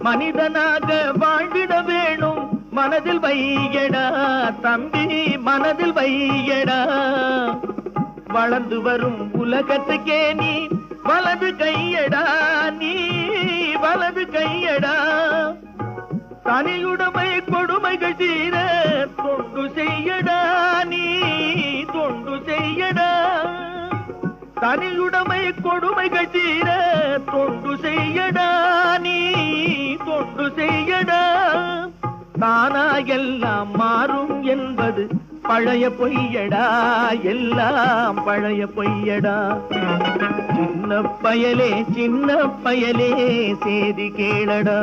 மனிதனாக வாழ்ந்திட வேணும் மனதில் வையடா தம்பி மனதில் வையடா. வளர்ந்து வரும் உலகத்துக்கே நீ வலது கையடா நீ வலது கையடா. தனியுடைமை கொடுமைகள் தீர தொண்டு செய்யடா நீ தொண்டு செய்யடா. தனியுடைமை கொடுமைகள் தீர தொண்டு செய்யடா நீ தொண்டு செய்யடா. தானா எல்லாம் மாறும் என்பது பழைய பொய்யடா எல்லாம் பழைய பொய்யடா. சின்ன பயலே சேதி கேளடா.